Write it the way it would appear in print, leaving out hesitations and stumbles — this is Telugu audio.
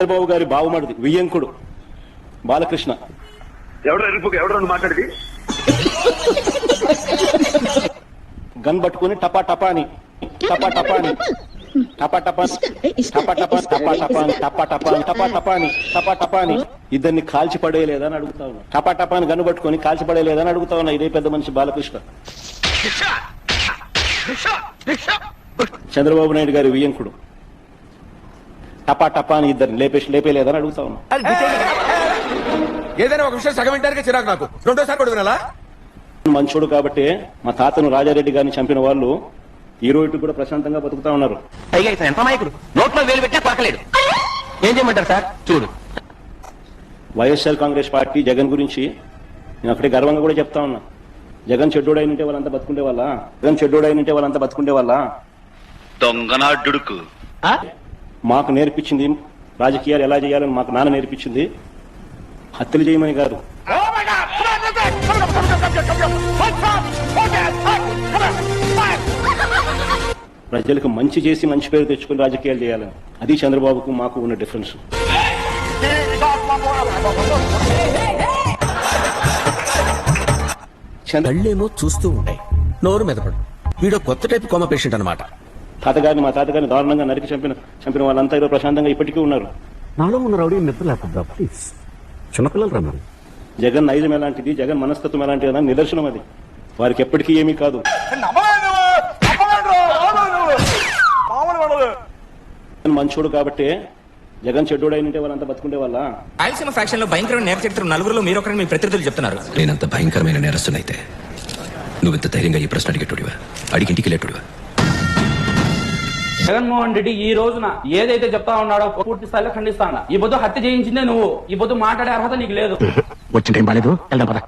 చంద్రబాబు గారి బావమడిది వియ్యంకుడు బాలకృష్ణ ఎవరు మాట్లాడి గన్ పట్టుకుని టపా టపాని టపా టపాని టపా టపాని టపా టపాని టపా టపాని టపా టపాని టపా టపాని టపా టపాని ఇద్దరిని కాల్చి పడేయలేదని అడుగుతా ఉన్నా. టపా టపాని గన్ను పట్టుకుని కాల్చి పడేయలేదని అడుగుతా ఉన్నా. ఇదే పెద్ద మనిషి బాలకృష్ణ. చంద్రబాబు నాయుడు గారి వియ్యంకుడు టపా టపా అని ఇద్దరిని లేపేయలేదని అడుగుతా ఉన్నా. ఏదైనా ఒక విషయం సగం వింటానికి చిరాకు నాకు. రెండోసారి కూడా వినాలా? మంచోడు కాబట్టి మా తాతను రాజారెడ్డి గారిని చంపిన వాళ్ళు ఈ రోజు కూడా ప్రశాంతంగా బతుకుతా ఉన్నారు. పైగా ఇతను ఎంత నాయకుడు, నోట్లో వేలు పెట్టా పలకలేడు. ఏం చేయమంటారు సార్? చూడు, వైఎస్ఆర్ కాంగ్రెస్ పార్టీ జగన్ గురించి నేను అక్కడే గర్వంగా కూడా చెప్తా ఉన్నా. జగన్ చెడ్డోడైనంటే వాళ్ళంతా బతుకుండే వాళ్ళ, జగన్ చెడ్డోడైనంటే వాళ్ళంతా బతుకుండే వాళ్ళ. దొంగనాడుకు మాకు నేర్పించింది రాజకీయాలు ఎలా చేయాలని మాకు నాన్న నేర్పించింది. హత్యలు చేయమని కాదు. ప్రజలకు మంచి చేసి మంచి పేరు తెచ్చుకుని రాజకీయాలు చేయాలని. అది చంద్రబాబుకు మాకు ఉన్న డిఫరెన్స్. కళ్ళేమో చూస్తూ ఉంటాయి, నోరు మెదపడు. వీడో కొత్త టైప్ కోమ పేషెంట్ అనమాట. మా తాతగారిని దారుణంగా నరికి చంపిన వాళ్ళంతా ఈరోజు ప్రశాంతంగా ఇప్పటికీ ఉన్నారు. నాలో ఉన్న రౌడీ నిద్ర లేకుండా ప్లీజ్, చిన్నపిల్లలు రమ్మని. జగన్ నైజం ఎలాంటిది, జగన్ మనస్తత్వం ఎలాంటిది అని నిదర్శనం అది. వారికి ఎప్పటికీ ఏమీ కాదు. మంచోడు కాబట్టి జగన్ చెడ్డోడైనంటే వాళ్ళంతా బతుకుండే వాళ్ళ. రాయలసీమ ఫ్యాక్షన్ లో భయంకరమైన నేర చరిత్ర నలుగురులో మీరు ఒకరిని మీ ప్రతినిధులు చెప్తున్నారు. నేనంత భయంకరమైన నేరస్తునైతే నువ్వెంత ధైర్యంగా ఈ ప్రశ్న అడిగేటోడివా, అడిగింటికి లేటోడివా? జగన్మోహన్ రెడ్డి ఈ రోజున ఏదైతే చెప్తా ఉన్నాడో పూర్తి స్థాయిలో ఖండిస్తాను. ఈ పొద్దు హత్య చేయించిందే నువ్వు. ఈ పొద్దు మాట్లాడే అర్హత నీకు లేదు. వచ్చిన టైం బాలేదు, వెళ్దాం పద.